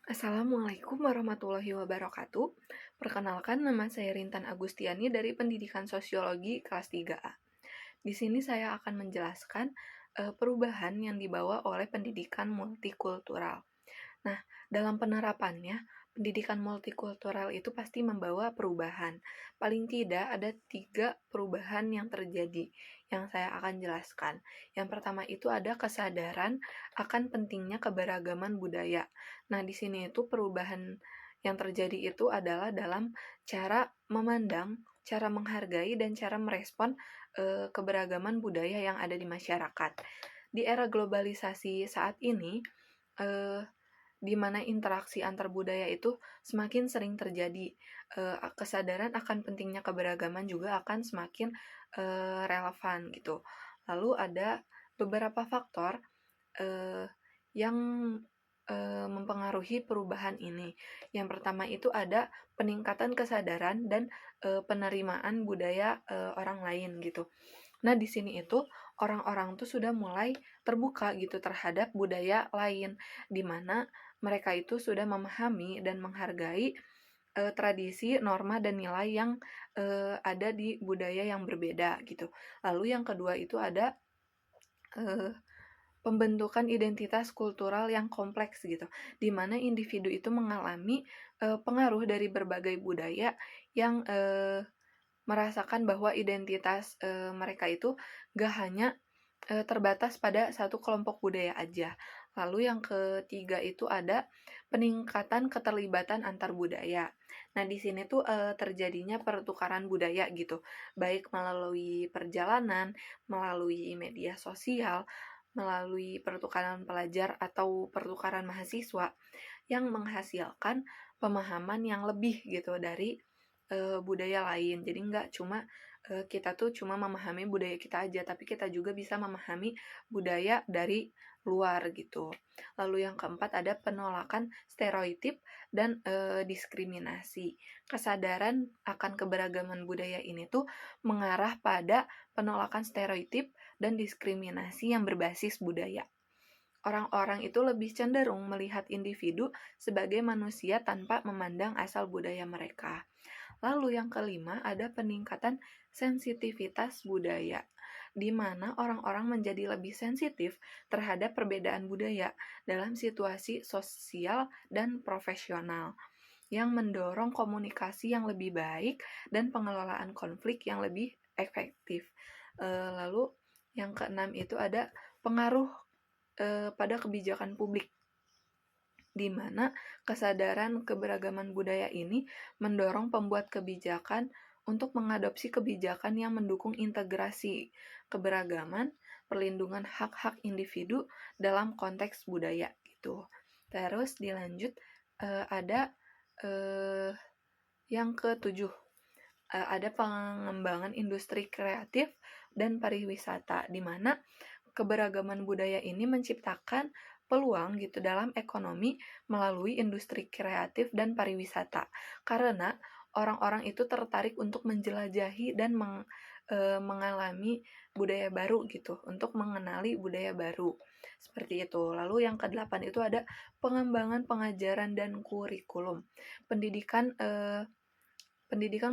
Assalamualaikum warahmatullahi wabarakatuh. Perkenalkan, nama saya Rintan Agustiani dari Pendidikan Sosiologi kelas 3A. Di sini saya akan menjelaskan perubahan yang dibawa oleh pendidikan multikultural. Nah, dalam penerapannya, pendidikan multikultural itu pasti membawa perubahan. Paling tidak ada 3 perubahan yang terjadi, yang saya akan jelaskan. Yang pertama itu ada kesadaran akan pentingnya keberagaman budaya. Nah, di sini itu perubahan yang terjadi itu adalah dalam cara memandang, cara menghargai, dan cara merespon keberagaman budaya yang ada di masyarakat. Di era globalisasi saat ini, eh, di mana interaksi antar budaya itu semakin sering terjadi. Kesadaran akan pentingnya keberagaman juga akan semakin relevan gitu. Lalu ada beberapa faktor yang mempengaruhi perubahan ini. Yang pertama itu ada peningkatan kesadaran dan penerimaan budaya orang lain gitu. Nah, di sini itu orang-orang tuh sudah mulai terbuka gitu terhadap budaya lain, di mana mereka itu sudah memahami dan menghargai tradisi, norma, dan nilai yang ada di budaya yang berbeda gitu. Lalu yang kedua itu ada pembentukan identitas kultural yang kompleks gitu, di mana individu itu mengalami pengaruh dari berbagai budaya yang merasakan bahwa identitas mereka itu gak hanya terbatas pada satu kelompok budaya aja. Lalu yang ketiga itu ada peningkatan keterlibatan antar budaya. Nah, di sini tuh terjadinya pertukaran budaya gitu, baik melalui perjalanan, melalui media sosial, melalui pertukaran pelajar atau pertukaran mahasiswa yang menghasilkan pemahaman yang lebih gitu dari budaya lain. Jadi nggak cuma kita tuh cuma memahami budaya kita aja, tapi kita juga bisa memahami budaya dari luar gitu. Lalu yang keempat ada penolakan stereotip dan diskriminasi. Kesadaran akan keberagaman budaya ini tuh mengarah pada penolakan stereotip dan diskriminasi yang berbasis budaya. Orang-orang itu lebih cenderung melihat individu sebagai manusia tanpa memandang asal budaya mereka. Lalu yang kelima ada peningkatan sensitivitas budaya, di mana orang-orang menjadi lebih sensitif terhadap perbedaan budaya dalam situasi sosial dan profesional, yang mendorong komunikasi yang lebih baik dan pengelolaan konflik yang lebih efektif. Lalu yang keenam itu ada pengaruh pada kebijakan publik, di mana kesadaran keberagaman budaya ini mendorong pembuat kebijakan untuk mengadopsi kebijakan yang mendukung integrasi keberagaman, perlindungan hak-hak individu dalam konteks budaya gitu. Terus dilanjut ada eh, yang ketujuh, ada pengembangan industri kreatif dan pariwisata, di mana keberagaman budaya ini menciptakan peluang gitu dalam ekonomi melalui industri kreatif dan pariwisata. Karena orang-orang itu tertarik untuk menjelajahi dan mengalami budaya baru gitu, untuk mengenali budaya baru. Seperti itu. Lalu yang kedelapan itu ada pengembangan pengajaran dan kurikulum. Pendidikan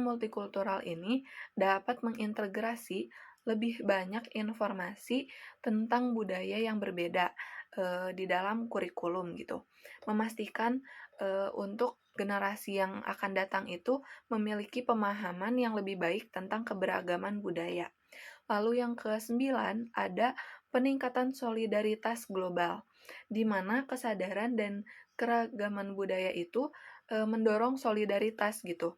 multikultural ini dapat mengintegrasi lebih banyak informasi tentang budaya yang berbeda di dalam kurikulum gitu. Memastikan untuk generasi yang akan datang itu memiliki pemahaman yang lebih baik tentang keberagaman budaya. Lalu yang ke-9 ada peningkatan solidaritas global, di mana kesadaran dan keragaman budaya itu mendorong solidaritas gitu,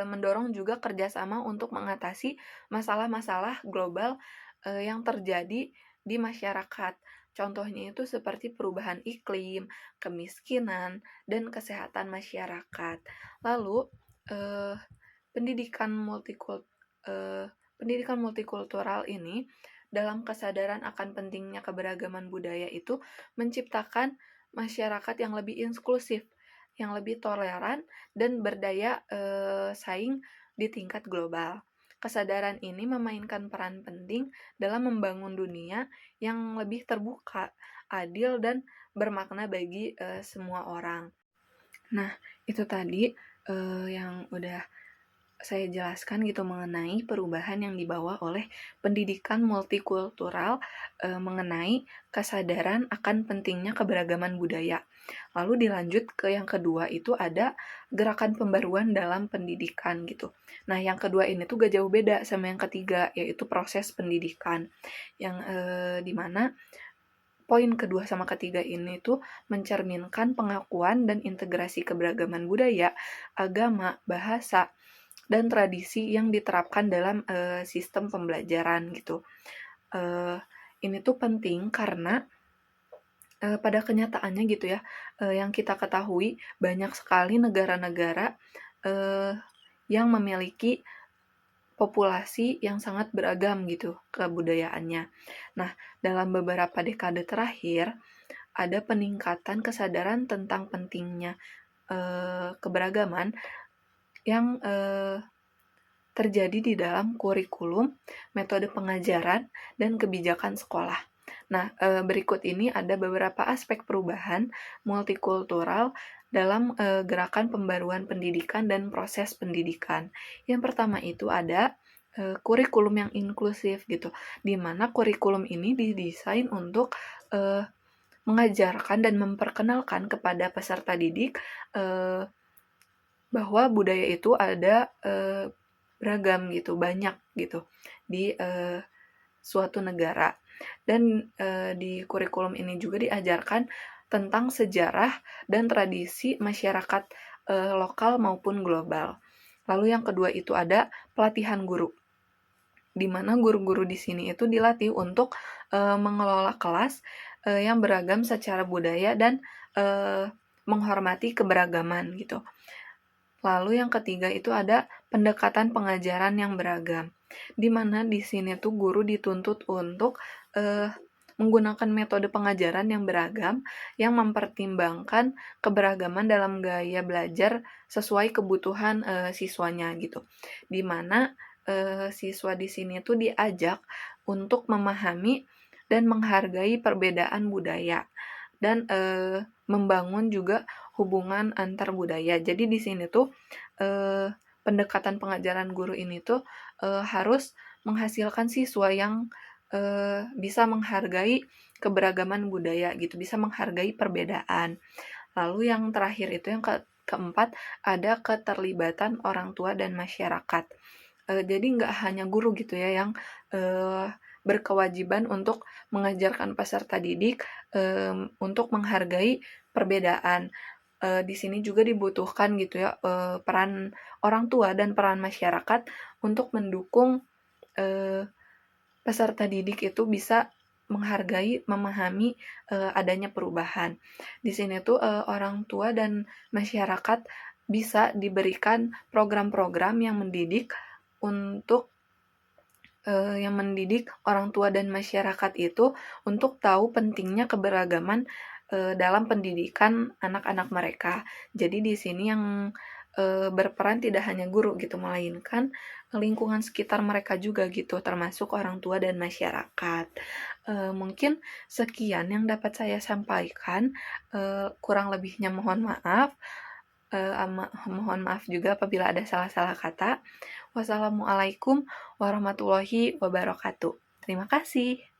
mendorong juga kerjasama untuk mengatasi masalah-masalah global yang terjadi di masyarakat. Contohnya itu seperti perubahan iklim, kemiskinan, dan kesehatan masyarakat. Lalu, eh, pendidikan pendidikan multikultural ini dalam kesadaran akan pentingnya keberagaman budaya itu menciptakan masyarakat yang lebih inklusif, yang lebih toleran, dan berdaya saing di tingkat global. Kesadaran ini memainkan peran penting dalam membangun dunia yang lebih terbuka, adil, dan bermakna bagi semua orang. Nah, itu tadi yang udah saya jelaskan gitu mengenai perubahan yang dibawa oleh pendidikan multikultural mengenai kesadaran akan pentingnya keberagaman budaya. Lalu dilanjut ke yang kedua itu ada gerakan pembaruan dalam pendidikan gitu. Nah, yang kedua ini tuh gak jauh beda sama yang ketiga, yaitu proses pendidikan. Yang dimana poin kedua sama ketiga ini tuh mencerminkan pengakuan dan integrasi keberagaman budaya, agama, bahasa, dan tradisi yang diterapkan dalam sistem pembelajaran gitu. Ini tuh penting karena pada kenyataannya gitu ya, yang kita ketahui banyak sekali negara-negara yang memiliki populasi yang sangat beragam gitu kebudayaannya. Nah, dalam beberapa dekade terakhir ada peningkatan kesadaran tentang pentingnya keberagaman yang terjadi di dalam kurikulum, metode pengajaran, dan kebijakan sekolah. Nah, berikut ini ada beberapa aspek perubahan multikultural dalam gerakan pembaruan pendidikan dan proses pendidikan. Yang pertama itu ada kurikulum yang inklusif gitu, di mana kurikulum ini didesain untuk mengajarkan dan memperkenalkan kepada peserta didik bahwa budaya itu ada beragam gitu, banyak gitu di suatu negara. Dan di kurikulum ini juga diajarkan tentang sejarah dan tradisi masyarakat lokal maupun global. Lalu yang kedua itu ada pelatihan guru, di mana guru-guru di sini itu dilatih untuk mengelola kelas yang beragam secara budaya dan menghormati keberagaman gitu. Lalu yang ketiga itu ada pendekatan pengajaran yang beragam, di mana di sini tuh guru dituntut untuk menggunakan metode pengajaran yang beragam yang mempertimbangkan keberagaman dalam gaya belajar sesuai kebutuhan siswanya gitu. Di mana siswa di sini tuh diajak untuk memahami dan menghargai perbedaan budaya dan membangun juga hubungan antar budaya. Jadi di sini tuh pendekatan pengajaran guru ini tuh harus menghasilkan siswa yang bisa menghargai keberagaman budaya gitu, bisa menghargai perbedaan. Lalu yang terakhir itu yang keempat ada keterlibatan orang tua dan masyarakat. Jadi nggak hanya guru gitu ya yang berkewajiban untuk mengajarkan peserta didik untuk menghargai perbedaan. Di sini juga dibutuhkan gitu ya peran orang tua dan peran masyarakat untuk mendukung peserta didik itu bisa menghargai, memahami adanya perubahan. Di sini tuh orang tua dan masyarakat bisa diberikan program-program yang mendidik untuk yang mendidik orang tua dan masyarakat itu untuk tahu pentingnya keberagaman dalam pendidikan anak-anak mereka. Jadi di sini yang berperan tidak hanya guru gitu, melainkan lingkungan sekitar mereka juga gitu, termasuk orang tua dan masyarakat. Mungkin sekian yang dapat saya sampaikan, kurang lebihnya mohon maaf. Mohon maaf juga apabila ada salah-salah kata. Wassalamualaikum warahmatullahi wabarakatuh. Terima kasih.